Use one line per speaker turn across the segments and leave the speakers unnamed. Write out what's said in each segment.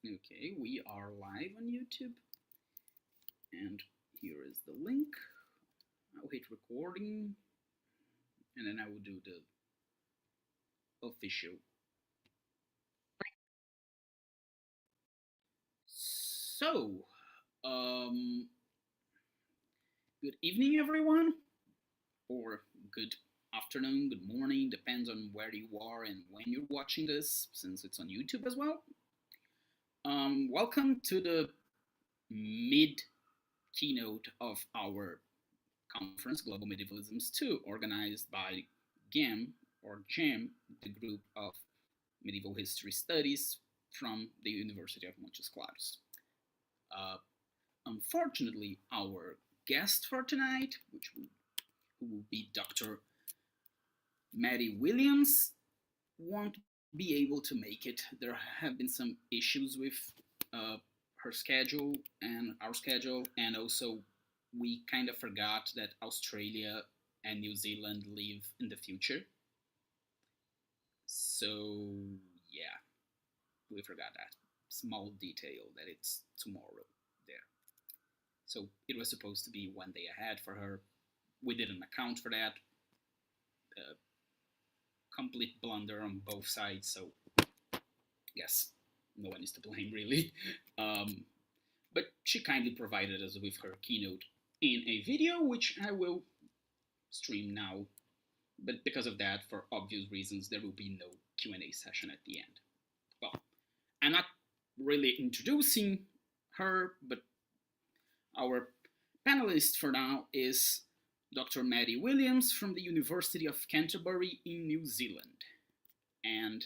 Okay, we are live on YouTube, and here is the link. I'll hit recording, and then I will do the official. So, good evening, everyone, or good afternoon, good morning, depends on where you are and when you're watching this, since it's on YouTube as well. Welcome to the mid-keynote of our conference, Global Medievalisms 2, organized by GAM, or GEM, the group of medieval history studies from the University of Montes Claros. Unfortunately, our guest for tonight, who will be Dr. Maddie Williams, won't be able to make it. There have been some issues with her schedule and our schedule, and also we kind of forgot that Australia and New Zealand live in the future. So yeah, we forgot that small detail that it's tomorrow there. So it was supposed to be one day ahead for her. We didn't account for that. Complete blunder on both sides, so yes, no one is to blame really. But she kindly provided us with her keynote in a video, which I will stream now. But because of that, for obvious reasons, there will be no Q&A session at the end. Well, I'm not really introducing her, but our panelist for now is Dr. Maddie Williams from the University of Canterbury in New Zealand. And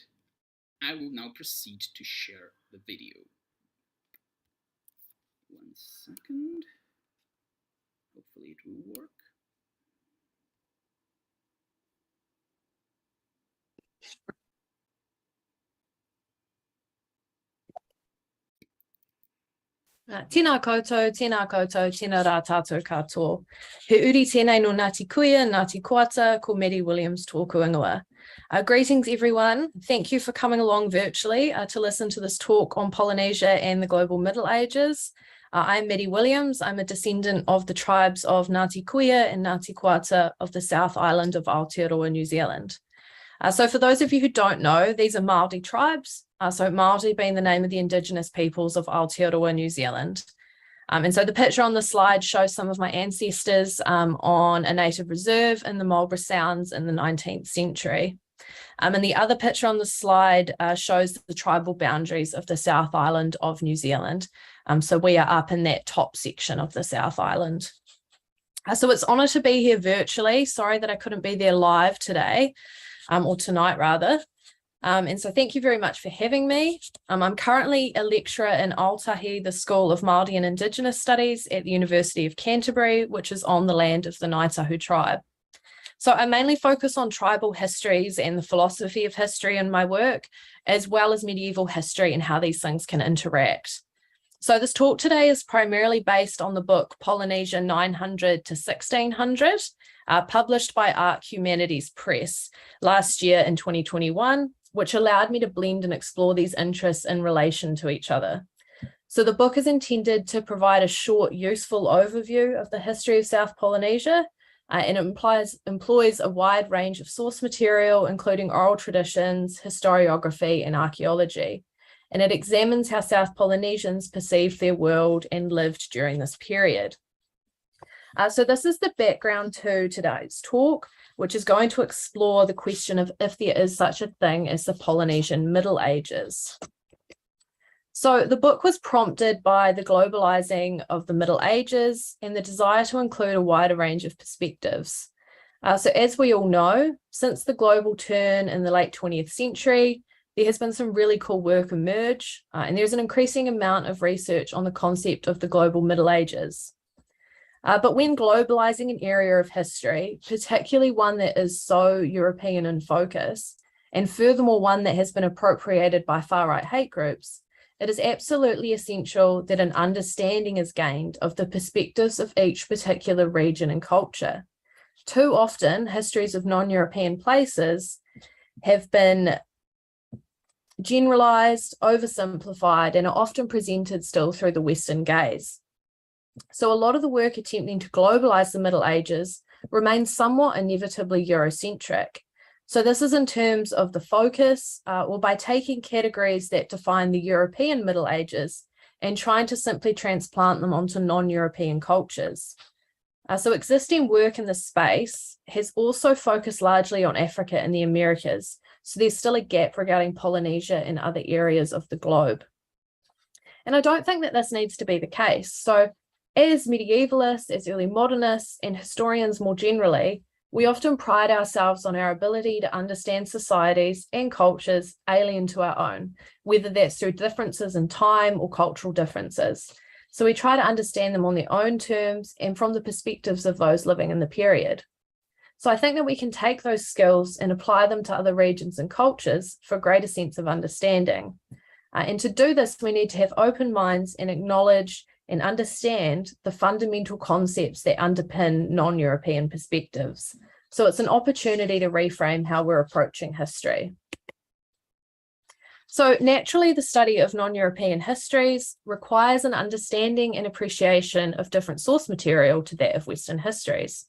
I will now proceed to share the video. 1 second. Hopefully it will work.
Tēnā koutou, tēnā rā tātou katoa. He uri tēnei no Ngāti Kuia, Ngāti Koata, ko Maddie Williams tōku ingoa. Greetings everyone. Thank you for coming along virtually to listen to this talk on Polynesia and the Global Middle Ages. I'm Maddie Williams. I'm a descendant of the tribes of Ngāti Kuia and Ngāti Koata of the South Island of Aotearoa, New Zealand. So for those of you who don't know, these are Maori tribes. So Maori being the name of the indigenous peoples of Aotearoa, New Zealand. And so the picture on the slide shows some of my ancestors on a native reserve in the Marlborough Sounds in the 19th century. And the other picture on the slide shows the tribal boundaries of the South Island of New Zealand. So we are up in that top section of the South Island. So it's an honour to be here virtually. Sorry that I couldn't be there live today, or tonight rather. And so thank you very much for having me. I'm currently a lecturer in Aotahi, the School of Māori and Indigenous Studies at the University of Canterbury, which is on the land of the Ngaitahu tribe. So I mainly focus on tribal histories and the philosophy of history in my work, as well as medieval history and how these things can interact. So this talk today is primarily based on the book Polinesia 900 to 1600, published by Arc Humanities Press last year in 2021, which allowed me to blend and explore these interests in relation to each other. So the book is intended to provide a short, useful overview of the history of South Polynesia, and it employs a wide range of source material, including oral traditions, historiography, and archaeology. And it examines how South Polynesians perceived their world and lived during this period. So this is the background to today's talk, which is going to explore the question of if there is such a thing as the Polynesian Middle Ages. So the book was prompted by the globalizing of the Middle Ages and the desire to include a wider range of perspectives. So as we all know, since the global turn in the late 20th century, there has been some really cool work emerge, and there's an increasing amount of research on the concept of the global Middle Ages. But when globalizing an area of history, particularly one that is so European in focus, and furthermore one that has been appropriated by far-right hate groups, it is absolutely essential that an understanding is gained of the perspectives of each particular region and culture. Too often, histories of non-European places have been generalized, oversimplified, and are often presented still through the Western gaze. So a lot of the work attempting to globalize the Middle Ages remains somewhat inevitably Eurocentric. So this is in terms of the focus, or by taking categories that define the European Middle Ages and trying to simply transplant them onto non-European cultures. So existing work in this space has also focused largely on Africa and the Americas. So there's still a gap regarding Polynesia and other areas of the globe. And I don't think that this needs to be the case. So as medievalists, as early modernists, and historians more generally, we often pride ourselves on our ability to understand societies and cultures alien to our own, whether that's through differences in time or cultural differences. So we try to understand them on their own terms and from the perspectives of those living in the period. So I think that we can take those skills and apply them to other regions and cultures for a greater sense of understanding. And to do this, we need to have open minds and acknowledge and understand the fundamental concepts that underpin non-European perspectives. So it's an opportunity to reframe how we're approaching history. So naturally, the study of non-European histories requires an understanding and appreciation of different source material to that of Western histories.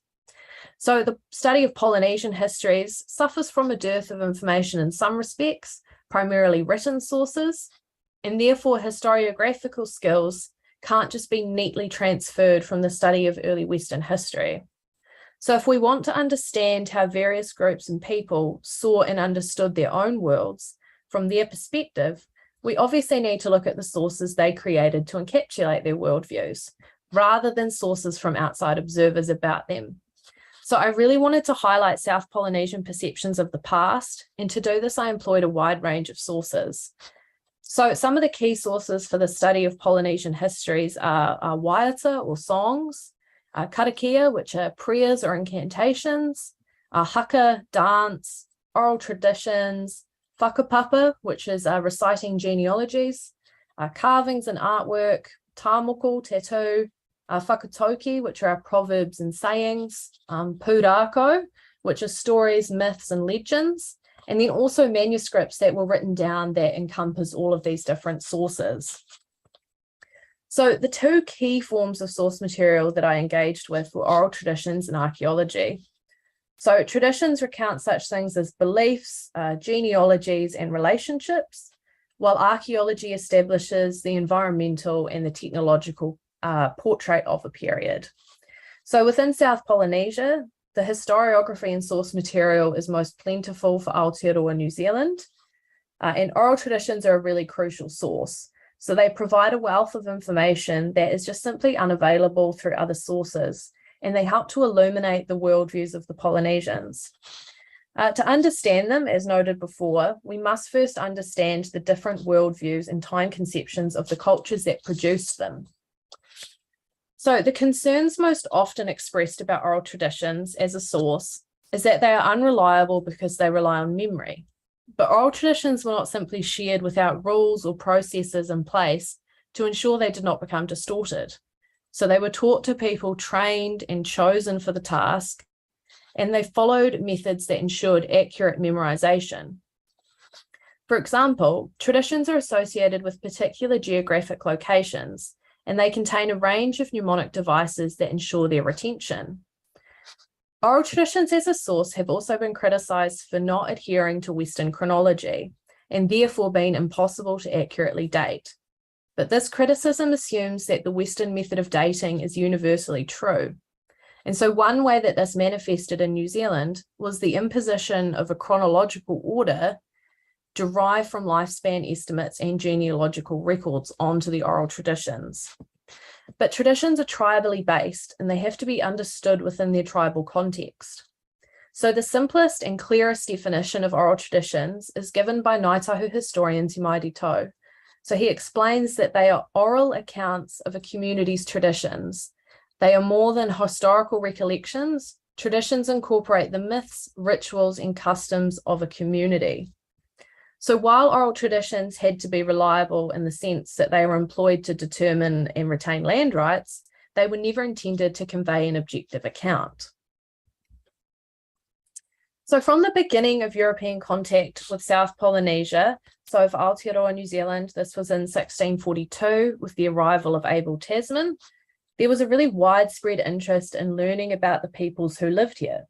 So the study of Polynesian histories suffers from a dearth of information in some respects, primarily written sources, and therefore historiographical skills can't just be neatly transferred from the study of early Western history. So if we want to understand how various groups and people saw and understood their own worlds from their perspective, we obviously need to look at the sources they created to encapsulate their worldviews, rather than sources from outside observers about them. So I really wanted to highlight South Polynesian perceptions of the past, and to do this, I employed a wide range of sources. So some of the key sources for the study of Polynesian histories are waiata or songs, karakia, which are prayers or incantations, haka, dance, oral traditions, whakapapa, which is reciting genealogies, carvings and artwork, tāmoko, tattoo, whakatoki, which are proverbs and sayings, pūrākau, which are stories, myths, and legends, and then also manuscripts that were written down that encompass all of these different sources. So the two key forms of source material that I engaged with were oral traditions and archaeology. So traditions recount such things as beliefs, genealogies, and relationships, while archaeology establishes the environmental and the technological portrait of a period. So within South Polynesia, the historiography and source material is most plentiful for Aotearoa New Zealand, and oral traditions are a really crucial source. So they provide a wealth of information that is just simply unavailable through other sources, and they help to illuminate the worldviews of the Polynesians. To understand them, as noted before, we must first understand the different worldviews and time conceptions of the cultures that produced them. So the concerns most often expressed about oral traditions as a source is that they are unreliable because they rely on memory. But oral traditions were not simply shared without rules or processes in place to ensure they did not become distorted. So they were taught to people trained and chosen for the task, and they followed methods that ensured accurate memorization. For example, traditions are associated with particular geographic locations, and they contain a range of mnemonic devices that ensure their retention. Oral traditions as a source have also been criticised for not adhering to Western chronology, and therefore being impossible to accurately date. But this criticism assumes that the Western method of dating is universally true. And so one way that this manifested in New Zealand was the imposition of a chronological order derived from lifespan estimates and genealogical records onto the oral traditions. But traditions are tribally based, and they have to be understood within their tribal context. So the simplest and clearest definition of oral traditions is given by Ngāi Tahu historian Te Mairi Tau. So he explains that they are oral accounts of a community's traditions. They are more than historical recollections. Traditions incorporate the myths, rituals, and customs of a community. So while oral traditions had to be reliable in the sense that they were employed to determine and retain land rights, they were never intended to convey an objective account. So from the beginning of European contact with South Polynesia, so for Aotearoa New Zealand, this was in 1642 with the arrival of Abel Tasman, there was a really widespread interest in learning about the peoples who lived here.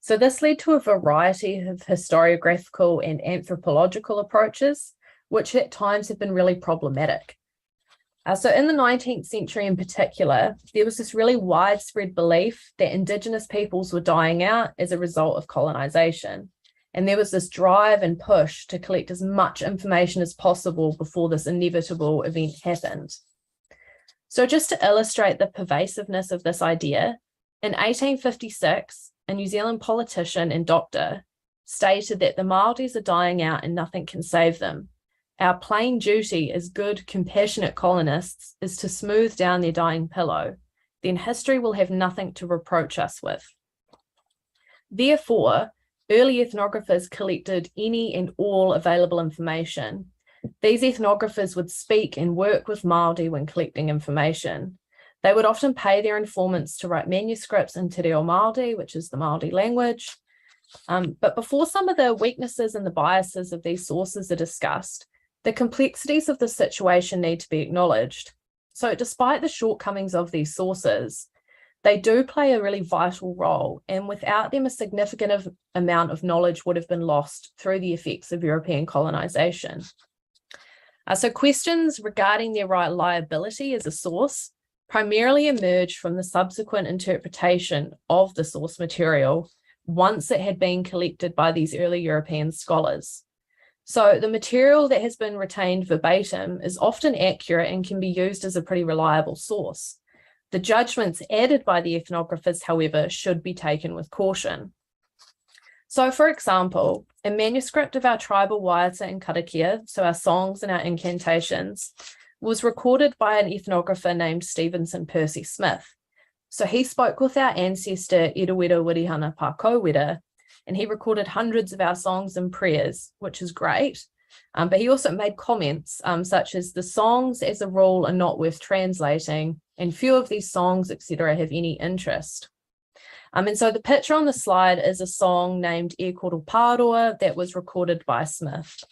So this led to a variety of historiographical and anthropological approaches, which at times have been really problematic. So in the 19th century in particular, there was this really widespread belief that Indigenous peoples were dying out as a result of colonization. And there was this drive and push to collect as much information as possible before this inevitable event happened. So just to illustrate the pervasiveness of this idea, in 1856, a New Zealand politician and doctor stated that the Māoris are dying out and nothing can save them. Our plain duty as good, compassionate colonists is to smooth down their dying pillow. Then history will have nothing to reproach us with. Therefore, early ethnographers collected any and all available information. These ethnographers would speak and work with Māori when collecting information. They would often pay their informants to write manuscripts in Te Reo Māori, which is the Māori language. But before some of the weaknesses and the biases of these sources are discussed, the complexities of the situation need to be acknowledged. So despite the shortcomings of these sources, they do play a really vital role, and without them, a significant amount of knowledge would have been lost through the effects of European colonization. So questions regarding their reliability as a source primarily emerged from the subsequent interpretation of the source material once it had been collected by these early European scholars. So the material that has been retained verbatim is often accurate and can be used as a pretty reliable source. The judgments added by the ethnographers, however, should be taken with caution. So for example, a manuscript of our tribal waiata and karakia, so our songs and our incantations, was recorded by an ethnographer named Stevenson Percy Smith. So he spoke with our ancestor Irewira Wirihana Pakowira, and he recorded hundreds of our songs and prayers, which is great. But he also made comments such as the songs as a rule are not worth translating, and few of these songs, etc., have any interest. And so the picture on the slide is a song named E Koro Pāroa that was recorded by Smith.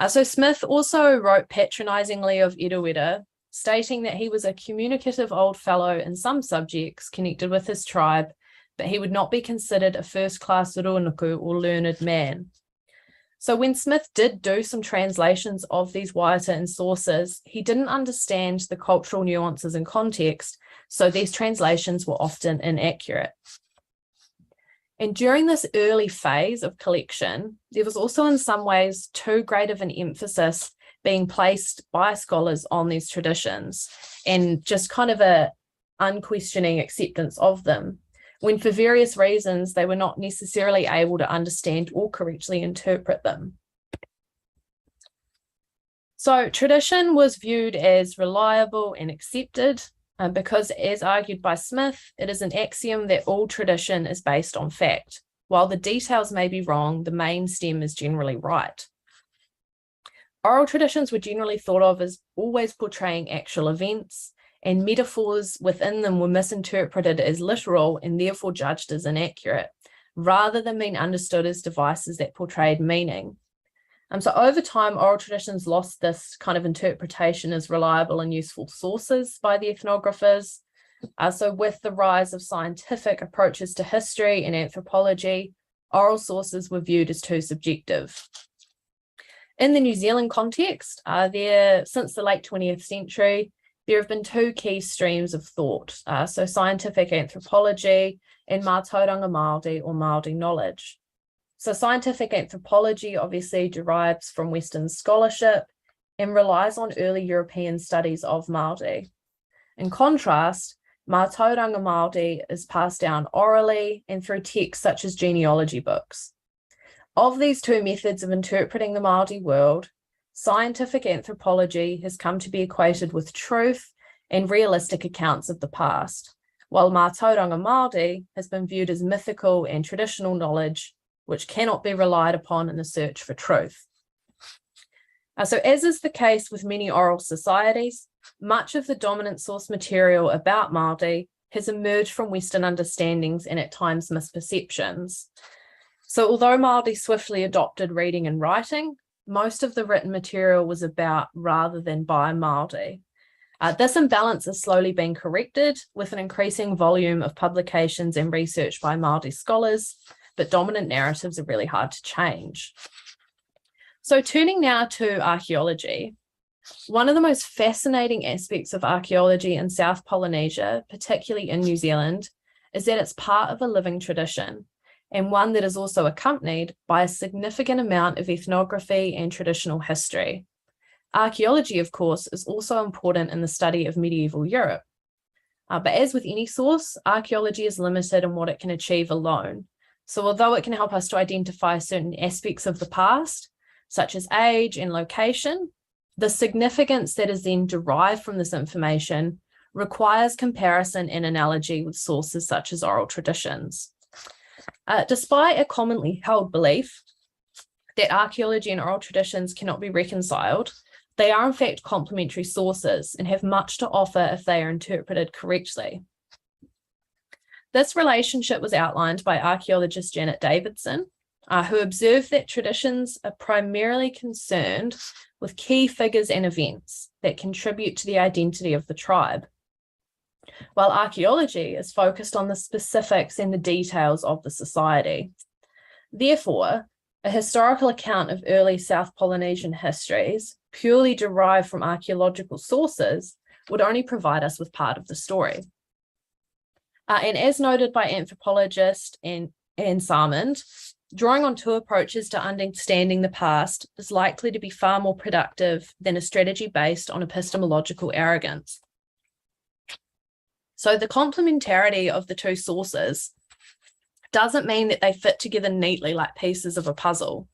So Smith also wrote patronizingly of Irewira, stating that he was a communicative old fellow in some subjects connected with his tribe, but he would not be considered a first-class ruanuku or learned man. So when Smith did do some translations of these waiata and sources, he didn't understand the cultural nuances and context, so these translations were often inaccurate. And during this early phase of collection, there was also in some ways too great of an emphasis being placed by scholars on these traditions and just kind of a unquestioning acceptance of them, when for various reasons they were not necessarily able to understand or correctly interpret them. So tradition was viewed as reliable and accepted because, as argued by Smith, it is an axiom that all tradition is based on fact. While the details may be wrong, the main stem is generally right. Oral traditions were generally thought of as always portraying actual events, and metaphors within them were misinterpreted as literal and therefore judged as inaccurate, rather than being understood as devices that portrayed meaning. So over time, oral traditions lost this kind of interpretation as reliable and useful sources by the ethnographers. So with the rise of scientific approaches to history and anthropology, oral sources were viewed as too subjective. In the New Zealand context, since the late 20th century, there have been two key streams of thought, so scientific anthropology and mātauranga Māori or Māori knowledge. So scientific anthropology obviously derives from Western scholarship and relies on early European studies of Māori. In contrast, mātauranga Māori is passed down orally and through texts such as genealogy books. Of these two methods of interpreting the Māori world, scientific anthropology has come to be equated with truth and realistic accounts of the past, while mātauranga Māori has been viewed as mythical and traditional knowledge, which cannot be relied upon in the search for truth. So as is the case with many oral societies, much of the dominant source material about Māori has emerged from Western understandings and at times misperceptions. So although Māori swiftly adopted reading and writing, most of the written material was about rather than by Māori. This imbalance is slowly being corrected with an increasing volume of publications and research by Māori scholars, but dominant narratives are really hard to change. So turning now to archaeology, one of the most fascinating aspects of archaeology in South Polynesia, particularly in New Zealand, is that it's part of a living tradition, and one that is also accompanied by a significant amount of ethnography and traditional history. Archaeology, of course, is also important in the study of medieval Europe. But as with any source, archaeology is limited in what it can achieve alone. So although it can help us to identify certain aspects of the past, such as age and location, the significance that is then derived from this information requires comparison and analogy with sources such as oral traditions. Despite a commonly held belief that archaeology and oral traditions cannot be reconciled, they are in fact complementary sources and have much to offer if they are interpreted correctly. This relationship was outlined by archaeologist Janet Davidson, who observed that traditions are primarily concerned with key figures and events that contribute to the identity of the tribe, while archaeology is focused on the specifics and the details of the society. Therefore, a historical account of early South Polynesian histories, purely derived from archaeological sources, would only provide us with part of the story. And as noted by anthropologist Anne Sarmond, drawing on two approaches to understanding the past is likely to be far more productive than a strategy based on epistemological arrogance. So the complementarity of the two sources doesn't mean that they fit together neatly like pieces of a puzzle.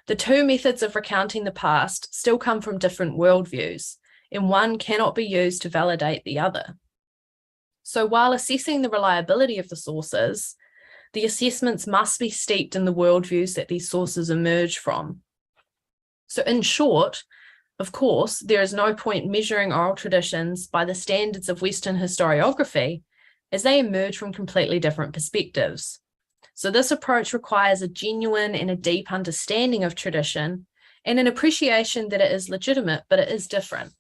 The two methods of recounting the past still come from different worldviews, and one cannot be used to validate the other. So while assessing the reliability of the sources, the assessments must be steeped in the worldviews that these sources emerge from. So in short, of course, there is no point measuring oral traditions by the standards of Western historiography, as they emerge from completely different perspectives. So this approach requires a genuine and a deep understanding of tradition and an appreciation that it is legitimate, but it is different.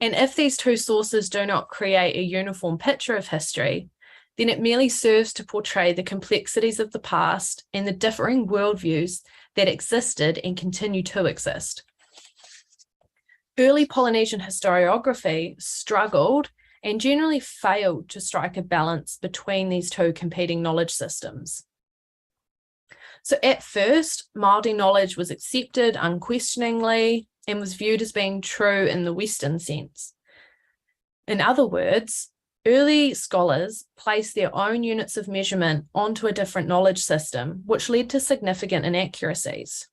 And if these two sources do not create a uniform picture of history, then it merely serves to portray the complexities of the past and the differing worldviews that existed and continue to exist. Early Polynesian historiography struggled and generally failed to strike a balance between these two competing knowledge systems. So at first, Māori knowledge was accepted unquestioningly and was viewed as being true in the Western sense. In other words, early scholars placed their own units of measurement onto a different knowledge system, which led to significant inaccuracies.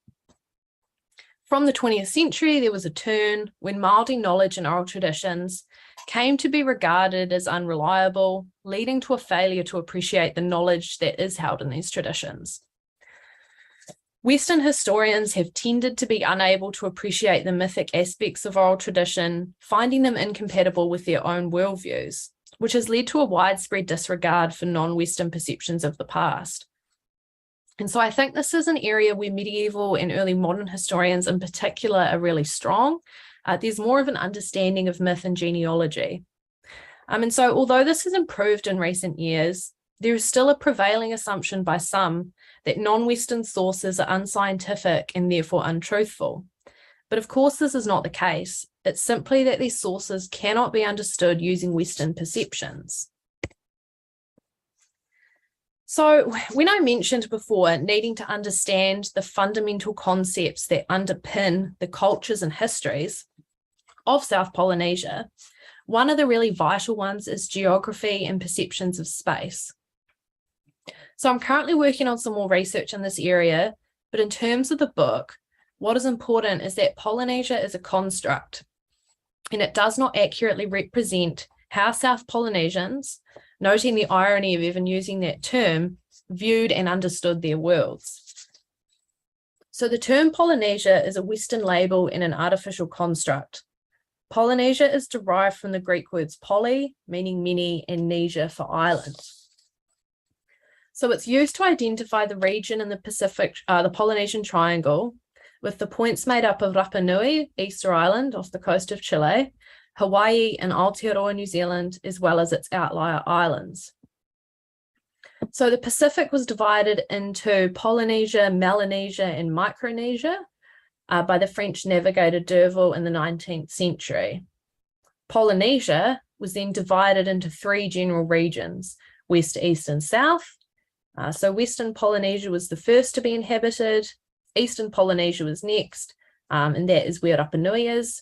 From the 20th century, there was a turn when Māori knowledge and oral traditions came to be regarded as unreliable, leading to a failure to appreciate the knowledge that is held in these traditions. Western historians have tended to be unable to appreciate the mythic aspects of oral tradition, finding them incompatible with their own worldviews, which has led to a widespread disregard for non-Western perceptions of the past. And so I think this is an area where medieval and early modern historians in particular are really strong. There's more of an understanding of myth and genealogy. And so although this has improved in recent years, there is still a prevailing assumption by some that non-Western sources are unscientific and therefore untruthful. But of course, this is not the case. It's simply that these sources cannot be understood using Western perceptions. So when I mentioned before needing to understand the fundamental concepts that underpin the cultures and histories of South Polynesia, one of the really vital ones is geography and perceptions of space. So I'm currently working on some more research in this area, but in terms of the book, what is important is that Polynesia is a construct, and it does not accurately represent how South Polynesians, noting the irony of even using that term, viewed and understood their worlds. So the term Polynesia is a Western label and an artificial construct. Polynesia is derived from the Greek words poly, meaning many, and nesia for island. So it's used to identify the region in the Pacific, the Polynesian Triangle, with the points made up of Rapa Nui, Easter Island off the coast of Chile, Hawaii and Aotearoa, New Zealand, as well as its outlier islands. So the Pacific was divided into Polynesia, Melanesia, and Micronesia by the French navigator d'Urville in the 19th century. Polynesia was then divided into three general regions, west, east, and south. So Western Polynesia was the first to be inhabited, Eastern Polynesia was next, and that is where Rapa Nui is.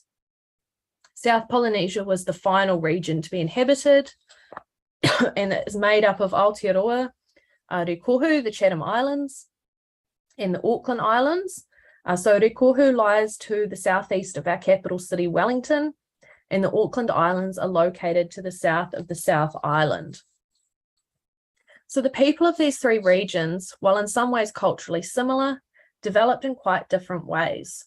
South Polynesia was the final region to be inhabited, and it is made up of Aotearoa, Rikohu, the Chatham Islands, and the Auckland Islands. So Rikohu lies to the southeast of our capital city, Wellington, and the Auckland Islands are located to the south of the South Island. So the people of these three regions, while in some ways culturally similar, developed in quite different ways.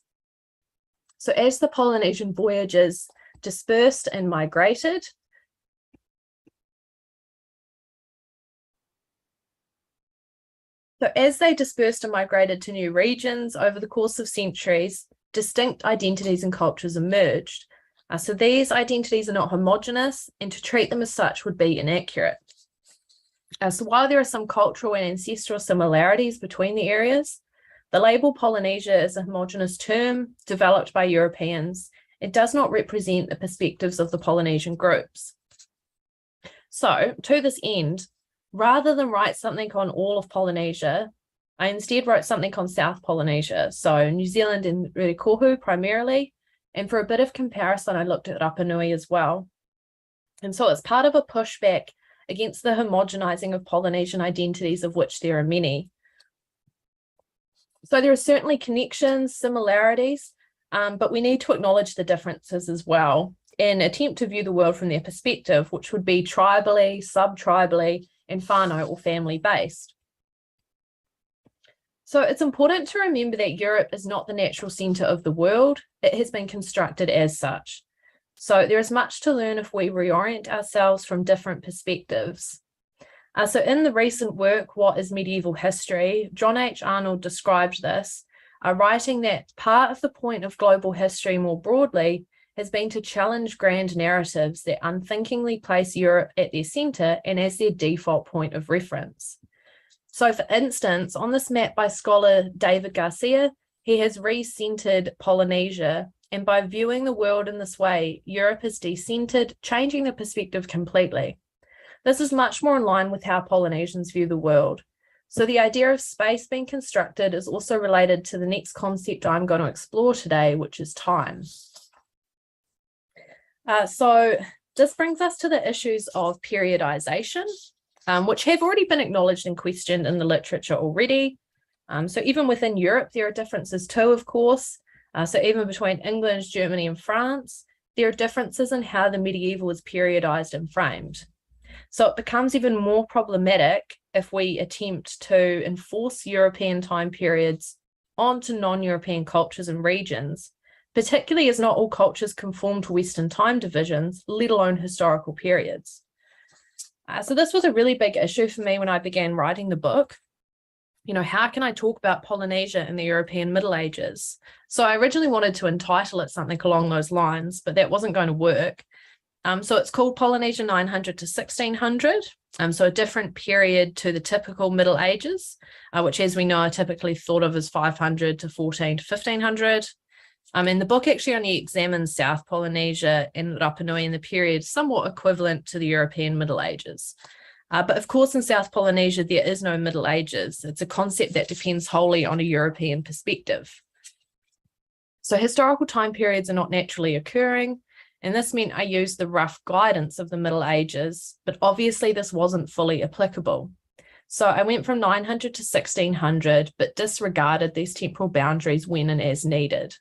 So as the Polynesian voyagers dispersed and migrated, so as they dispersed and migrated to new regions over the course of centuries, distinct identities and cultures emerged. So these identities are not homogenous, and to treat them as such would be inaccurate. So while there are some cultural and ancestral similarities between the areas, the label Polynesia is a homogenous term developed by Europeans. It does not represent the perspectives of the Polynesian groups. So to this end, rather than write something on all of Polynesia, I instead wrote something on South Polynesia, so New Zealand and Rikohu primarily, and for a bit of comparison, I looked at Rapa Nui as well. And so it's part of a pushback against the homogenizing of Polynesian identities, of which there are many. So there are certainly connections, similarities, but we need to acknowledge the differences as well and attempt to view the world from their perspective, which would be tribally, sub-tribally, and whānau or family-based. So it's important to remember that Europe is not the natural centre of the world. It has been constructed as such. So there is much to learn if we reorient ourselves from different perspectives. So in the recent work, What is Medieval History?, John H. Arnold described this, writing that part of the point of global history more broadly has been to challenge grand narratives that unthinkingly place Europe at their centre and as their default point of reference. So for instance, on this map by scholar David Garcia, he has re-centered Polynesia, and by viewing the world in this way, Europe is decentered, changing the perspective completely. This is much more in line with how Polynesians view the world. So the idea of space being constructed is also related to the next concept I'm going to explore today, which is time. So this brings us to the issues of periodization, which have already been acknowledged and questioned in the literature already. So even within Europe, there are differences too, of course. So even between England, Germany, and France, there are differences in how the medieval is periodized and framed. So it becomes even more problematic if we attempt to enforce European time periods onto non-European cultures and regions, particularly as not all cultures conform to Western time divisions, let alone historical periods. So this was a really big issue for me when I began writing the book. You know, how can I talk about Polynesia in the European Middle Ages? So I originally wanted to entitle it something along those lines, but that wasn't going to work. So it's called Polynesia 900 to 1600, so a different period to the typical Middle Ages, which, as we know, are typically thought of as 500 to 14 to 1500. And the book actually only examines South Polynesia and Rapa Nui in the period somewhat equivalent to the European Middle Ages. But of course, in South Polynesia, there is no Middle Ages. It's a concept that depends wholly on a European perspective. So historical time periods are not naturally occurring, and this meant I used the rough guidance of the Middle Ages, but obviously this wasn't fully applicable. So I went from 900 to 1600, but disregarded these temporal boundaries when and as needed.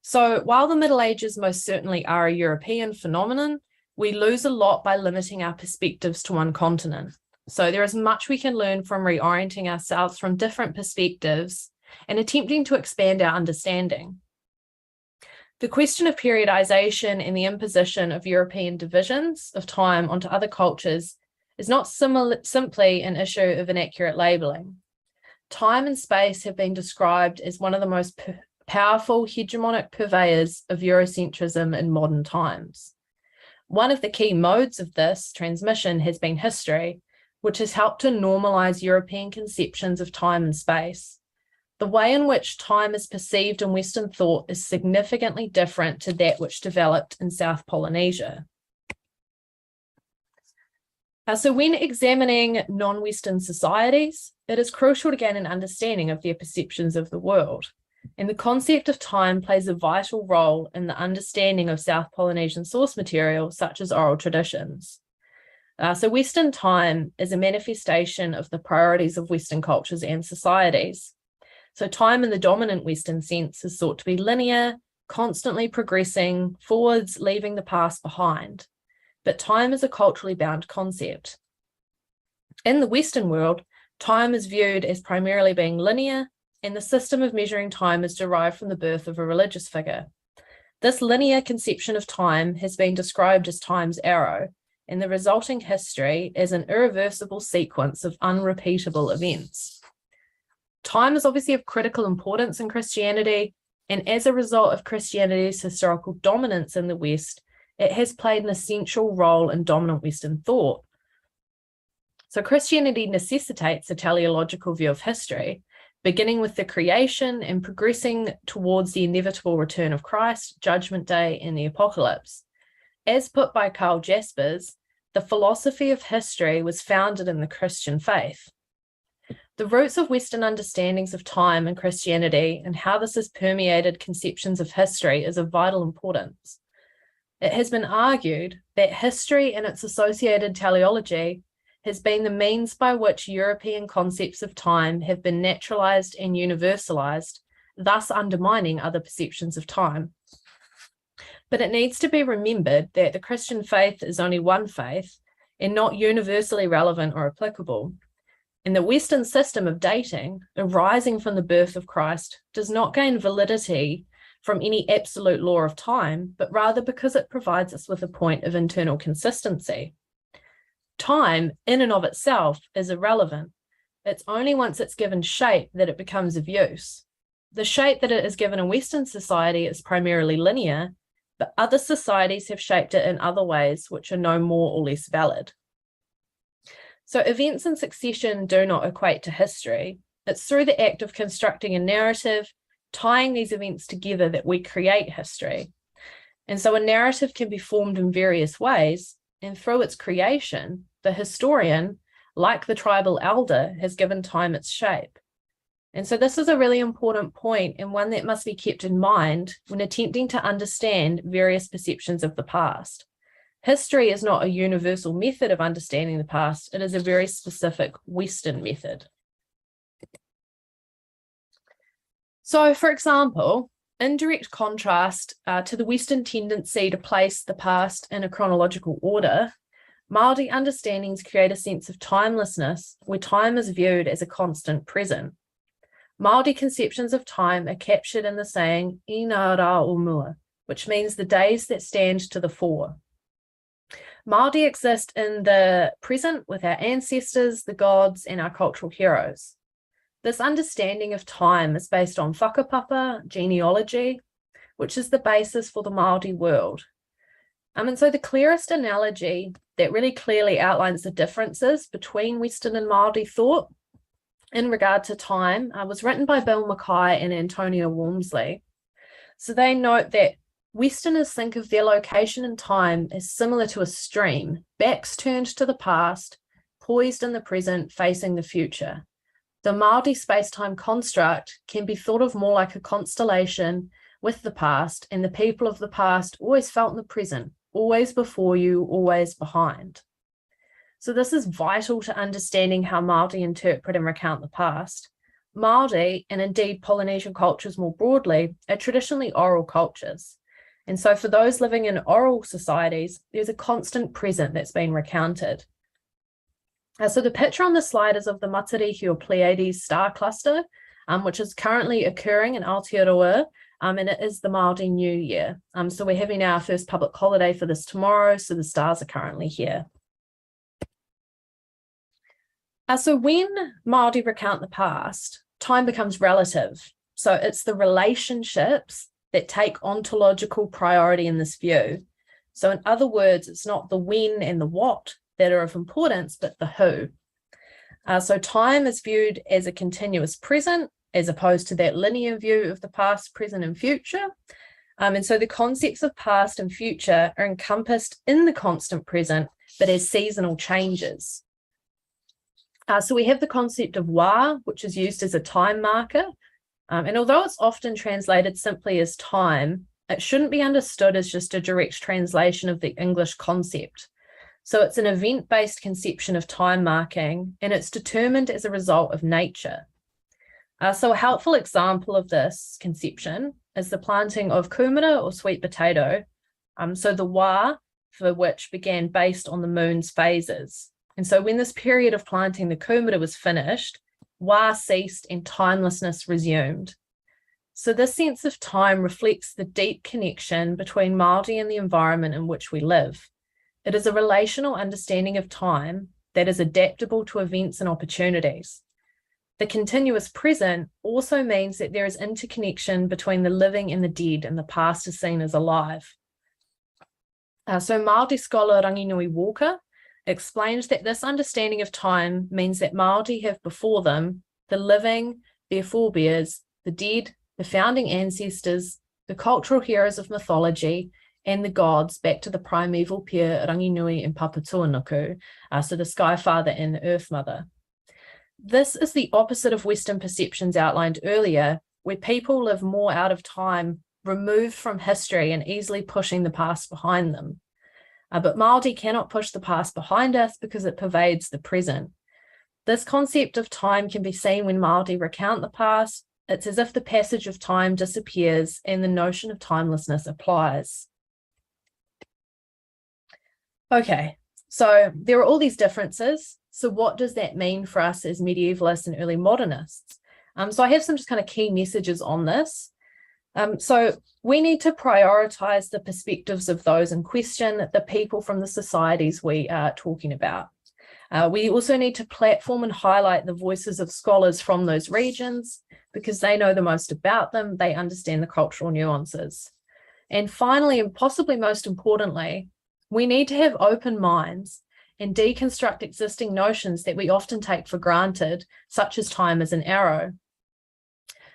So while the Middle Ages most certainly are a European phenomenon, we lose a lot by limiting our perspectives to one continent. So there is much we can learn from reorienting ourselves from different perspectives and attempting to expand our understanding. The question of periodization and the imposition of European divisions of time onto other cultures is not simply an issue of inaccurate labeling. Time and space have been described as one of the most powerful hegemonic purveyors of Eurocentrism in modern times. One of the key modes of this transmission has been history, which has helped to normalize European conceptions of time and space. The way in which time is perceived in Western thought is significantly different to that which developed in South Polynesia. So when examining non-Western societies, it is crucial to gain an understanding of their perceptions of the world. And the concept of time plays a vital role in the understanding of South Polynesian source material, such as oral traditions. So Western time is a manifestation of the priorities of Western cultures and societies. So time in the dominant Western sense is thought to be linear, constantly progressing forwards, leaving the past behind. But time is a culturally bound concept. In the Western world, time is viewed as primarily being linear, and the system of measuring time is derived from the birth of a religious figure. This linear conception of time has been described as time's arrow, and the resulting history is an irreversible sequence of unrepeatable events. Time is obviously of critical importance in Christianity, and as a result of Christianity's historical dominance in the West, it has played an essential role in dominant Western thought. So Christianity necessitates a teleological view of history, beginning with the creation and progressing towards the inevitable return of Christ, Judgment Day, and the Apocalypse. As put by Karl Jaspers, the philosophy of history was founded in the Christian faith. The roots of Western understandings of time in Christianity and how this has permeated conceptions of history is of vital importance. It has been argued that history and its associated teleology has been the means by which European concepts of time have been naturalized and universalized, thus undermining other perceptions of time. But it needs to be remembered that the Christian faith is only one faith and not universally relevant or applicable. And the Western system of dating, arising from the birth of Christ, does not gain validity from any absolute law of time, but rather because it provides us with a point of internal consistency. Time, in and of itself, is irrelevant. It's only once it's given shape that it becomes of use. The shape that it is given in Western society is primarily linear, but other societies have shaped it in other ways which are no more or less valid. So events in succession do not equate to history. It's through the act of constructing a narrative, tying these events together, that we create history. And so a narrative can be formed in various ways, and through its creation, the historian, like the tribal elder, has given time its shape. And so this is a really important point, and one that must be kept in mind when attempting to understand various perceptions of the past. History is not a universal method of understanding the past. It is a very specific Western method. So, for example, in direct contrast to the Western tendency to place the past in a chronological order, Māori understandings create a sense of timelessness, where time is viewed as a constant present. Māori conceptions of time are captured in the saying, I ngā rā o mua, which means the days that stand to the fore. Māori exist in the present with our ancestors, the gods, and our cultural heroes. This understanding of time is based on whakapapa, genealogy, which is the basis for the Māori world. And so the clearest analogy that really clearly outlines the differences between Western and Māori thought in regard to time was written by Bill Mackay and Antonia Walmsley. So they note that Westerners think of their location in time as similar to a stream, backs turned to the past, poised in the present, facing the future. The Māori space-time construct can be thought of more like a constellation with the past, and the people of the past always felt in the present, always before you, always behind. So this is vital to understanding how Māori interpret and recount the past. Māori, and indeed Polynesian cultures more broadly, are traditionally oral cultures. And so for those living in oral societies, there's a constant present that's been recounted. So the picture on the slide is of the Matariki or Pleiades star cluster, which is currently occurring in Aotearoa, and it is the Māori New Year. So we're having our first public holiday for this tomorrow, so the stars are currently here. So when Maori recount the past, time becomes relative. So it's the relationships that take ontological priority in this view. So in other words, it's not the when and the what that are of importance, but the who. So time is viewed as a continuous present, as opposed to that linear view of the past, present, and future. And so the concepts of past and future are encompassed in the constant present, but as seasonal changes. So we have the concept of wa, which is used as a time marker. And although it's often translated simply as time, it shouldn't be understood as just a direct translation of the English concept. So it's an event-based conception of time marking, and it's determined as a result of nature. So a helpful example of this conception is the planting of kumara or sweet potato. So the wa for which began based on the moon's phases. And so when this period of planting the kumara was finished, wa ceased and timelessness resumed. So this sense of time reflects the deep connection between Māori and the environment in which we live. It is a relational understanding of time that is adaptable to events and opportunities. The continuous present also means that there is interconnection between the living and the dead, and the past is seen as alive. So Māori scholar Ranginui Walker explains that this understanding of time means that Māori have before them the living, their forebears, the dead, the founding ancestors, the cultural heroes of mythology, and the gods back to the primeval pair Ranginui and Papatuanuku, so the Sky Father and the Earth Mother. This is the opposite of Western perceptions outlined earlier, where people live more out of time, removed from history and easily pushing the past behind them. But Māori cannot push the past behind us because it pervades the present. This concept of time can be seen when Māori recount the past. It's as if the passage of time disappears and the notion of timelessness applies. Okay, so there are all these differences. So what does that mean for us as medievalists and early modernists? So I have some just kind of key messages on this. So we need to prioritize the perspectives of those in question, the people from the societies we are talking about. We also need to platform and highlight the voices of scholars from those regions because they know the most about them, they understand the cultural nuances. And finally, and possibly most importantly, we need to have open minds and deconstruct existing notions that we often take for granted, such as time as an arrow.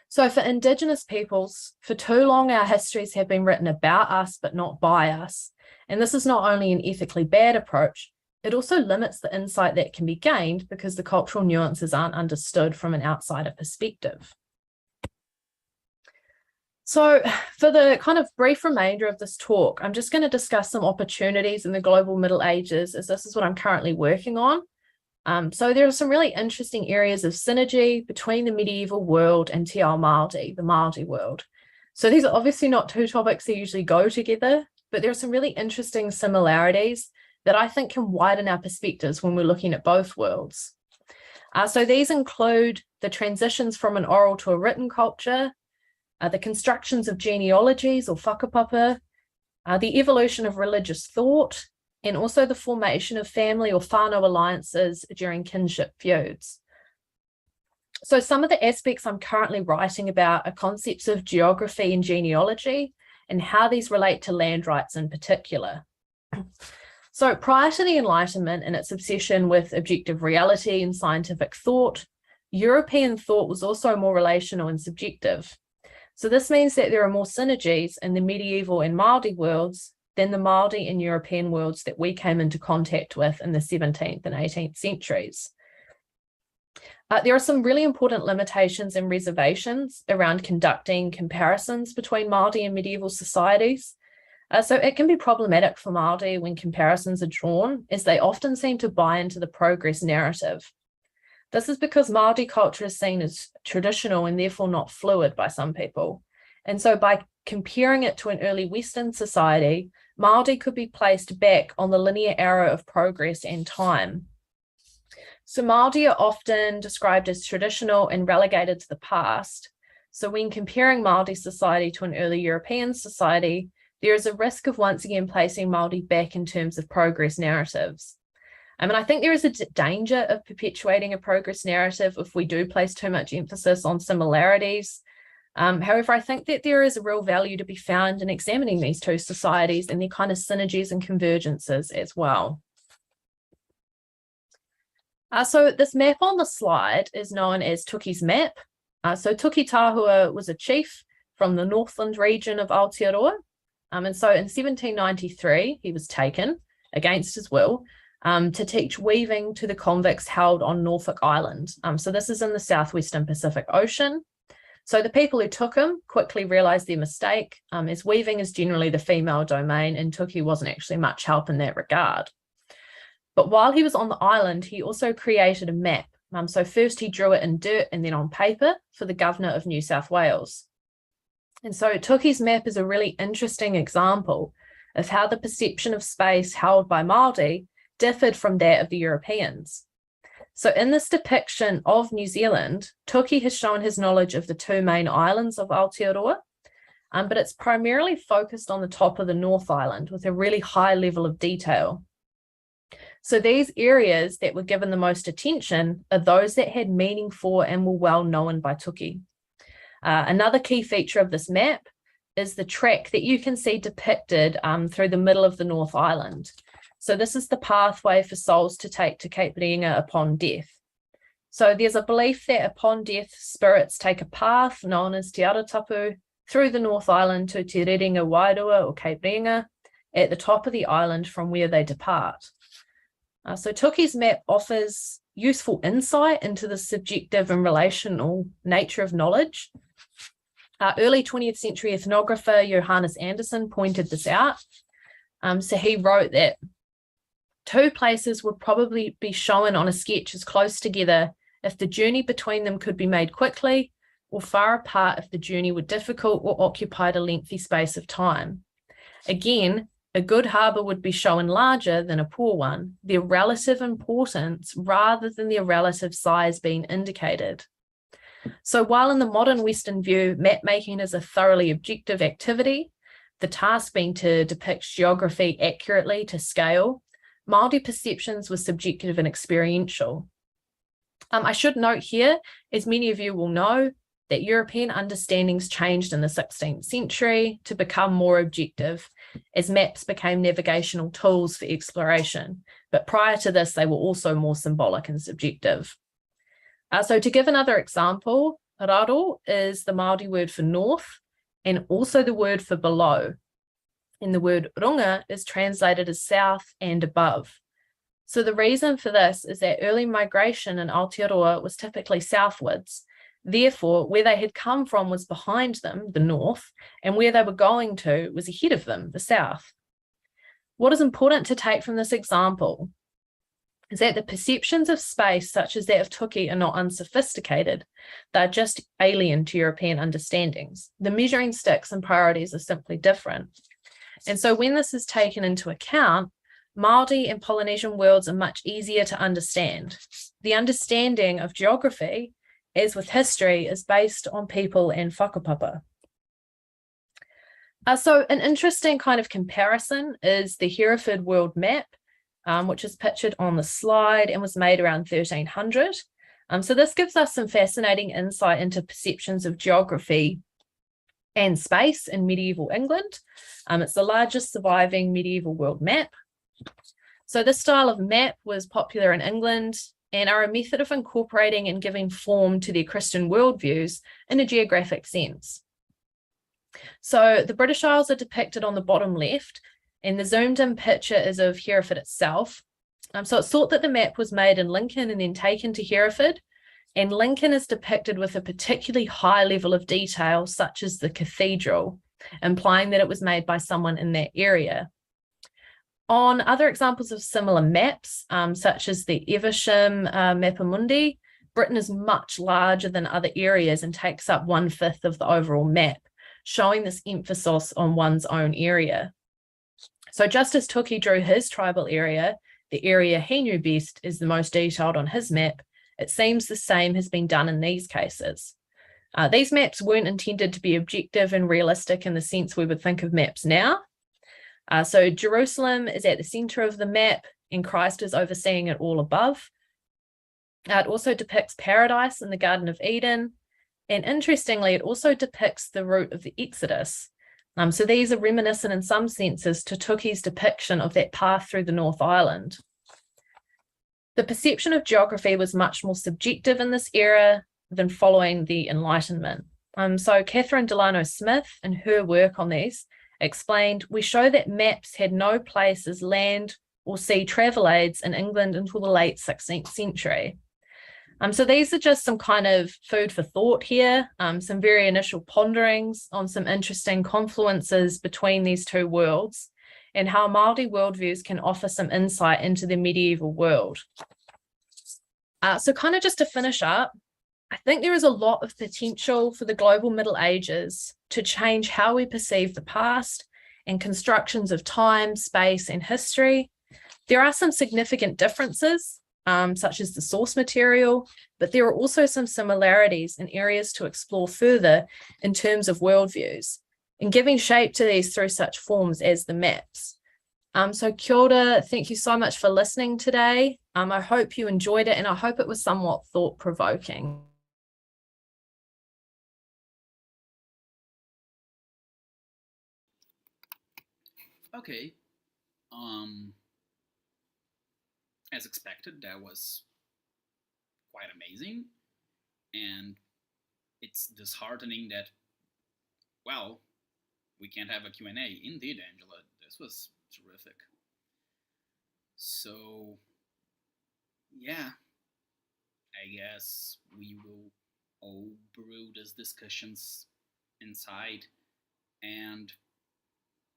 So for Indigenous peoples, for too long our histories have been written about us, but not by us. And this is not only an ethically bad approach, it also limits the insight that can be gained because the cultural nuances aren't understood from an outsider perspective. So for the kind of brief remainder of this talk, I'm just going to discuss some opportunities in the global Middle Ages, as this is what I'm currently working on. So there are some really interesting areas of synergy between the medieval world and Te Ao Māori, the Māori world. So these are obviously not two topics that usually go together, but there are some really interesting similarities that I think can widen our perspectives when we're looking at both worlds. So these include the transitions from an oral to a written culture, the constructions of genealogies or whakapapa, the evolution of religious thought, and also the formation of family or whānau alliances during kinship feuds. So some of the aspects I'm currently writing about are concepts of geography and genealogy and how these relate to land rights in particular. So prior to the Enlightenment and its obsession with objective reality and scientific thought, European thought was also more relational and subjective. So this means that there are more synergies in the medieval and Māori worlds than the Māori and European worlds that we came into contact with in the 17th and 18th centuries. There are some really important limitations and reservations around conducting comparisons between Māori and medieval societies. So it can be problematic for Māori when comparisons are drawn, as they often seem to buy into the progress narrative. This is because Māori culture is seen as traditional and therefore not fluid by some people. And so by comparing it to an early Western society, Māori could be placed back on the linear arrow of progress and time. So Māori are often described as traditional and relegated to the past. So when comparing Māori society to an early European society, there is a risk of once again placing Māori back in terms of progress narratives. And I think there is a danger of perpetuating a progress narrative if we do place too much emphasis on similarities. However, I think that there is a real value to be found in examining these two societies and their kind of synergies and convergences as well. So this map on the slide is known as Tokis Map. So Tuki Tahua was a chief from the Northland region of Aotearoa. And so in 1793, he was taken against his will to teach weaving to the convicts held on Norfolk Island. So this is in the southwestern Pacific Ocean. So the people who took him quickly realized their mistake, as weaving is generally the female domain, and Tuki wasn't actually much help in that regard. But while he was on the island, he also created a map. So first he drew it in dirt and then on paper for the governor of New South Wales. And so Tuki's map is a really interesting example of how the perception of space held by Māori differed from that of the Europeans. So in this depiction of New Zealand, Tuki has shown his knowledge of the two main islands of Aotearoa, but it's primarily focused on the top of the North Island with a really high level of detail. So these areas that were given the most attention are those that had meaning for and were well known by Tuki. Another key feature of this map is the track that you can see depicted through the middle of the North Island. So this is the pathway for souls to take to Cape Reinga upon death. So there's a belief that upon death, spirits take a path known as Te Aratapu through the North Island to Te Reringa Wairua or Cape Reinga at the top of the island from where they depart. So Tuki's map offers useful insight into the subjective and relational nature of knowledge. Early 20th century ethnographer Johannes Anderson pointed this out. So he wrote that two places would probably be shown on a sketch as close together if the journey between them could be made quickly, or far apart if the journey were difficult or occupied a lengthy space of time. Again, a good harbour would be shown larger than a poor one, their relative importance rather than their relative size being indicated. So while in the modern Western view, map making is a thoroughly objective activity, the task being to depict geography accurately to scale, Māori perceptions were subjective and experiential. I should note here, as many of you will know, that European understandings changed in the 16th century to become more objective as maps became navigational tools for exploration. But prior to this, they were also more symbolic and subjective. So to give another example, raro is the Māori word for north and also the word for below. And the word runga is translated as south and above. So the reason for this is that early migration in Aotearoa was typically southwards. Therefore, where they had come from was behind them, the north, and where they were going to was ahead of them, the south. What is important to take from this example is that the perceptions of space, such as that of Tuki, are not unsophisticated. They're just alien to European understandings. The measuring sticks and priorities are simply different. And so when this is taken into account, Māori and Polynesian worlds are much easier to understand. The understanding of geography, as with history, is based on people and whakapapa. So an interesting kind of comparison is the Hereford World Map, which is pictured on the slide and was made around 1300. So this gives us some fascinating insight into perceptions of geography and space in medieval England. It's the largest surviving medieval world map. So this style of map was popular in England and are a method of incorporating and giving form to their Christian worldviews in a geographic sense. So the British Isles are depicted on the bottom left, and the zoomed in picture is of Hereford itself. So it's thought that the map was made in Lincoln and then taken to Hereford, and Lincoln is depicted with a particularly high level of detail, such as the cathedral, implying that it was made by someone in that area. On other examples of similar maps, such as the Evesham Mapamundi, Britain is much larger than other areas and takes up 1/5 of the overall map, showing this emphasis on one's own area. So just as Tuki drew his tribal area, the area he knew best is the most detailed on his map, it seems the same has been done in these cases. These maps weren't intended to be objective and realistic in the sense we would think of maps now. So Jerusalem is at the center of the map, and Christ is overseeing it all above. It also depicts paradise in the Garden of Eden. And interestingly, it also depicts the route of the Exodus. So these are reminiscent in some senses to Tokis' depiction of that path through the North Island. The perception of geography was much more subjective in this era than following the Enlightenment. So Catherine Delano Smith, in her work on these, explained, we show that maps had no place as land or sea travel aids in England until the late 16th century. So these are just some kind of food for thought here, some very initial ponderings on some interesting confluences between these two worlds and how Māori worldviews can offer some insight into the medieval world. So kind of just to finish up, I think there is a lot of potential for the global Middle Ages to change how we perceive the past and constructions of time, space, and history. There are some significant differences, such as the source material, but there are also some similarities and areas to explore further in terms of worldviews and giving shape to these through such forms as the maps. So kia ora, thank you so much for listening today. I hope you enjoyed it and I hope it was somewhat thought-provoking.
Okay. As expected, that was quite amazing. And it's disheartening that, well, we can't have a Q&A. Indeed, Angela, this was terrific. So, yeah, I guess we will all brew these discussions inside and,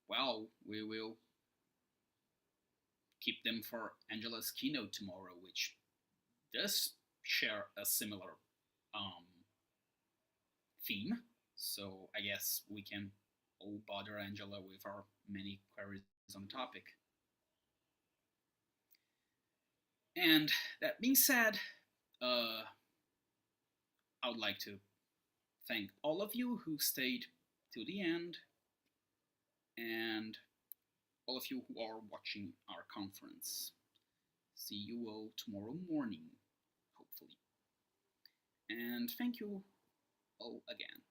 well, we will keep them for Angela's keynote tomorrow, which does share a similar theme. So I guess we can all bother Angela with our many queries on the topic. And that being said, I would like to thank all of you who stayed till the end and all of you who are watching our conference. See you all tomorrow morning, hopefully. And thank you all again.